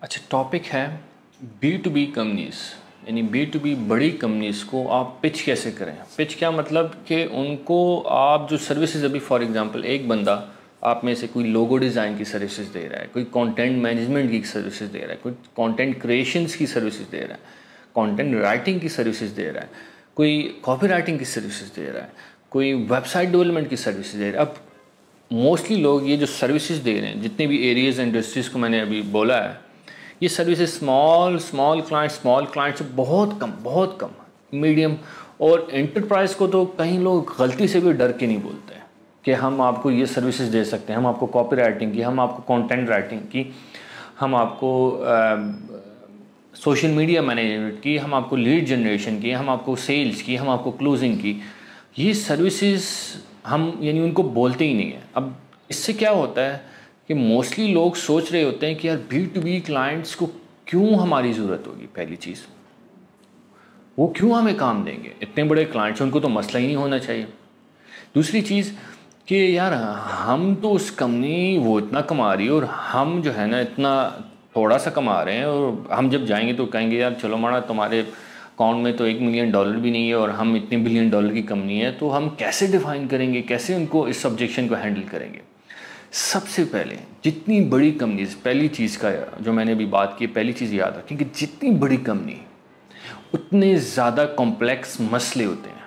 अच्छा, टॉपिक है B to be companies, यानी बी टू बी बड़ी कंपनीज़ को आप पिच कैसे करें। पिच क्या मतलब कि उनको आप जो सर्विसेज, अभी फॉर एग्जांपल एक बंदा आप में से कोई लोगो डिज़ाइन की सर्विसेज दे रहा है, कोई कंटेंट मैनेजमेंट की सर्विसेज दे रहा है, कोई कंटेंट क्रिएशंस की सर्विसेज दे रहा है, कंटेंट राइटिंग की सर्विसेज दे रहा है, कोई कॉपी राइटिंग की सर्विसेज दे रहा है, कोई वेबसाइट डेवलपमेंट की सर्विसेज दे रहा है। अब मोस्टली लोग ये जो सर्विसेज दे रहे हैं, जितने भी एरियाज़ इंडस्ट्रीज़ को मैंने अभी बोला है, ये सर्विसेज स्मॉल क्लाइंट से बहुत कम, मीडियम और एंटरप्राइज को तो कई लोग गलती से भी डर के नहीं बोलते हैं कि हम आपको ये सर्विसेज दे सकते हैं, हम आपको कॉपी राइटिंग की, हम आपको कंटेंट राइटिंग की, हम आपको सोशल मीडिया मैनेजमेंट की, हम आपको लीड जनरेशन की, हम आपको सेल्स की, हम आपको क्लोजिंग की। ये सर्विसेज हम यानी उनको बोलते ही नहीं है। अब इससे क्या होता है कि मोस्टली लोग सोच रहे होते हैं कि यार बी टू बी क्लाइंट्स को क्यों हमारी ज़रूरत होगी। पहली चीज़, वो क्यों हमें काम देंगे, इतने बड़े क्लाइंट्स, उनको तो मसला ही नहीं होना चाहिए। दूसरी चीज़ कि यार हम तो उस कंपनी वो इतना कमा रही है और हम जो है ना इतना थोड़ा सा कमा रहे हैं, और हम जब जाएंगे तो कहेंगे यार चलो माना तुम्हारे अकाउंट में तो $1 मिलियन भी नहीं है और हम इतने $1 बिलियन की कंपनी है, तो हम कैसे डिफाइन करेंगे, कैसे उनको इस सब्जेक्शन को हैंडल करेंगे। सबसे पहले जितनी बड़ी कंपनीज, पहली चीज़ का जो मैंने अभी बात की, पहली चीज़ याद रखें कि जितनी बड़ी कंपनी उतने ज़्यादा कॉम्प्लेक्स मसले होते हैं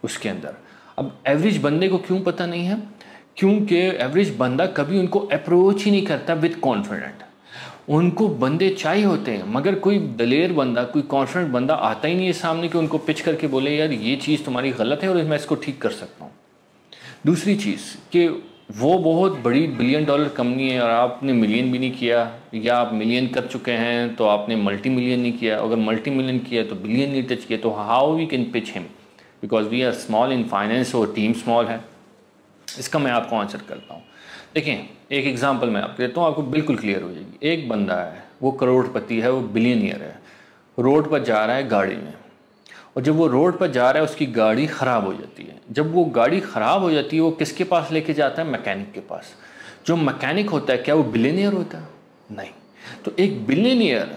उसके अंदर। अब एवरेज बंदे को क्यों पता नहीं है? क्योंकि एवरेज बंदा कभी उनको अप्रोच ही नहीं करता विद कॉन्फिडेंट। उनको बंदे चाहिए होते हैं, मगर कोई दलेर बंदा, कोई कॉन्फिडेंट बंदा आता ही नहीं है सामने कि उनको पिच करके बोले यार ये चीज़ तुम्हारी गलत है और मैं इसको ठीक कर सकता हूँ। दूसरी चीज़ कि वो बहुत बड़ी $1 बिलियन कंपनी है और आपने मिलियन भी नहीं किया, या आप मिलियन कर चुके हैं तो आपने मल्टी मिलियन नहीं किया, अगर मल्टी मिलियन किया तो बिलियन नहीं टच किया, तो how we can pitch him because we are small in finance और टीम स्मॉल है। इसका मैं आपको आंसर करता हूँ। देखें, एक एग्जांपल मैं आपको देता हूँ, आपको बिल्कुल क्लियर हो जाएगी। एक बंदा है, वो करोड़पति है, वो बिलियनियर है, रोड पर जा रहा है गाड़ी में, और जब वो रोड पर जा रहा है उसकी गाड़ी ख़राब हो जाती है। जब वो गाड़ी ख़राब हो जाती है वो किसके पास लेके जाता है? मैकेनिक के पास। जो मैकेनिक होता है, क्या वो बिलियनियर होता है? नहीं। तो एक बिलियनियर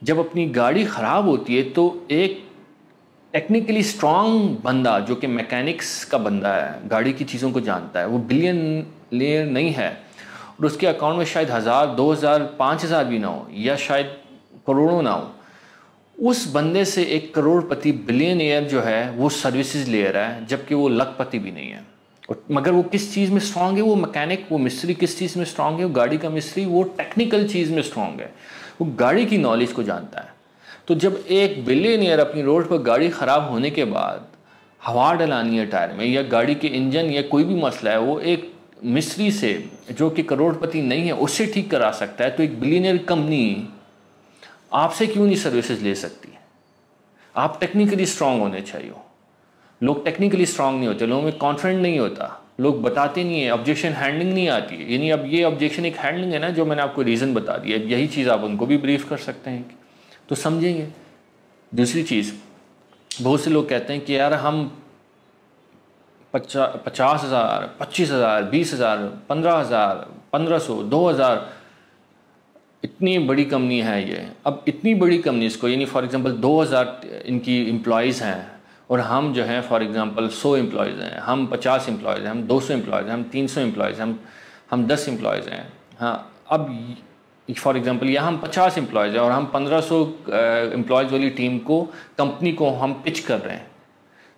जब अपनी गाड़ी ख़राब होती है तो एक टेक्निकली स्ट्रांग बंदा जो कि मैकेनिक्स का बंदा है, गाड़ी की चीज़ों को जानता है, वो बिलियनियर नहीं है और उसके अकाउंट में शायद 1000, 2000, 5000 भी ना हो, या शायद करोड़ों ना हो, उस बंदे से एक करोड़पति बिलियनियर जो है वो सर्विसेज ले रहा है, जबकि वो लखपति भी नहीं है। मगर वो किस चीज़ में स्ट्रांग है? वो मैकेनिक, वो मिस्त्री किस चीज़ में स्ट्रांग है? वो गाड़ी का मिस्त्री, वो टेक्निकल चीज़ में स्ट्रांग है, वो गाड़ी की नॉलेज को जानता है। तो जब एक बिलियनियर अपनी रोड पर गाड़ी ख़राब होने के बाद हवा डलानी है टायर में, या गाड़ी के इंजन या कोई भी मसला है, वो एक मिस्त्री से जो कि करोड़पति नहीं है उससे ठीक करा सकता है। तो एक बिलियनियर कंपनी आपसे क्यों नहीं सर्विसेज ले सकती? आप टेक्निकली स्ट्रांग होने चाहिए। लोग टेक्निकली स्ट्रांग नहीं होते, लोगों में कॉन्फिडेंट नहीं होता, लोग बताते नहीं है, ऑब्जेक्शन हैंडलिंग नहीं आती है। यानी अब ये ऑब्जेक्शन एक हैंडलिंग है ना, जो मैंने आपको रीज़न बता दिया, यही चीज़ आप उनको भी ब्रीफ कर सकते हैं तो समझेंगे। दूसरी चीज़, बहुत से लोग कहते हैं कि यार हम 50,000, 25,000, 20,000, 15,000, 1500, 2,000, इतनी बड़ी कंपनी है ये। अब इतनी बड़ी कंपनीज को, यानी फॉर एग्जांपल 2000 इनकी एम्प्लॉयज़ हैं और हम जो हैं फॉर एग्जांपल 100 एम्प्लॉयज़ हैं, हम 50 एम्प्लॉयज़ हैं, हम 200 एम्प्लॉयज़ हैं, हम 300 एम्प्लॉयज़ हैं, हम 10 एम्प्लॉयज़ हैं। हाँ, अब फॉर एग्जांपल यहाँ हम 50 एम्प्लॉयज़ हैं और हम 1500 एम्प्लॉयज़ वाली टीम को, कंपनी को हम पिच कर रहे हैं,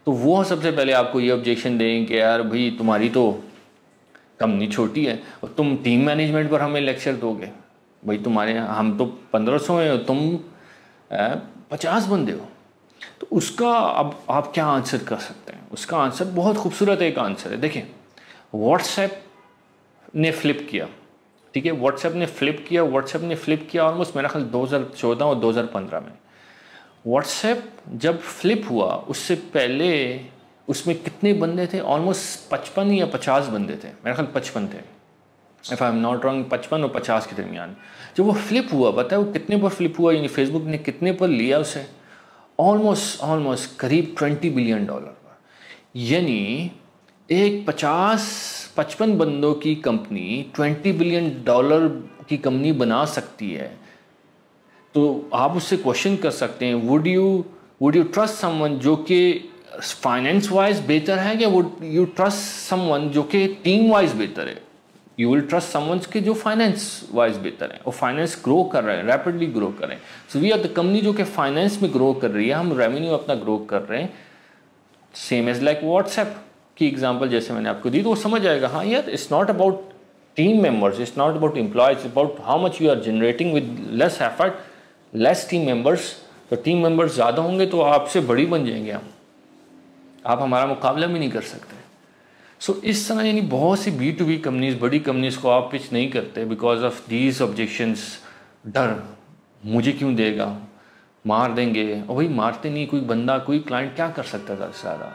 तो वो सबसे पहले आपको ये ऑब्जेक्शन देंगे कि यार भाई तुम्हारी तो कंपनी छोटी है और तुम टीम मैनेजमेंट पर हमें लेक्चर दोगे। भाई तुम्हारे, हम तो 1500 हैं और तुम 50 बंदे हो। तो उसका अब आप क्या आंसर कर सकते हैं? उसका आंसर बहुत खूबसूरत एक आंसर है। देखिए, व्हाट्सएप ने फ्लिप किया, ठीक है, व्हाट्सएप ने फ्लिप किया ऑलमोस्ट मेरा ख्याल 2014 और 2015 में। व्हाट्सएप जब फ्लिप हुआ उससे पहले उसमें कितने बंदे थे? ऑलमोस्ट 55 या 50 बंदे थे, मेरा ख्याल 55 थे, if I am not wrong, 55 और 50 के दरमियान। जब वो फ्लिप हुआ, पता है वो कितने पर फ्लिप हुआ? यानी फेसबुक ने कितने पर लिया उसे? ऑलमोस्ट करीब $20 बिलियन पर। यानी एक 55 बंदों की कंपनी $20 बिलियन की कंपनी बना सकती है तो आप उससे क्वेश्चन कर सकते हैं, वुड यू ट्रस्ट समवन जो कि फाइनेंस वाइज बेहतर है, या वुड यू ट्रस्ट समवन जो कि टीम वाइज बेहतर है? यू विल ट्रस्ट समवन के जो फाइनेंस वाइज बेहतर है और फाइनेंस ग्रो कर रहे हैं, रैपिडली ग्रो कर रहे हैं। So we are the company जो कि फाइनेंस में ग्रो कर रही है, हम रेवेन्यू अपना ग्रो कर रहे हैं। सेम एज लाइक व्हाट्सएप की एग्जांपल जैसे मैंने आपको दी, तो वो समझ आएगा हाँ यार, it's not about team members, it's not about employees, it's about how much you are generating with less effort, less team members. तो टीम मेंबर्स ज़्यादा होंगे तो आपसे बड़ी बन जाएंगे हम, आप हमारा मुकाबला भी नहीं कर सकते। सो इस तरह यानी बहुत सी B2B कंपनीज, बड़ी कंपनीज को आप पिच नहीं करते बिकॉज ऑफ दीज ऑब्जेक्शंस। डर, मुझे क्यों देगा, मार देंगे। और भाई मारते नहीं, कोई बंदा, कोई क्लाइंट क्या कर सकता है ज़्यादा से ज़्यादा?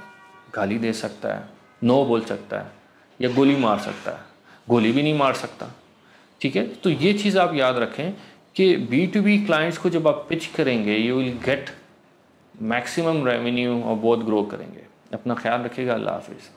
गाली दे सकता है, नो बोल सकता है, या गोली मार सकता है। गोली भी नहीं मार सकता, ठीक है। तो ये चीज़ आप याद रखें कि B2B क्लाइंट्स को जब आप पिच करेंगे, you will get maximum revenue और बहुत ग्रो करेंगे। अपना ख्याल रखिएगा। अल्लाह हाफिज़।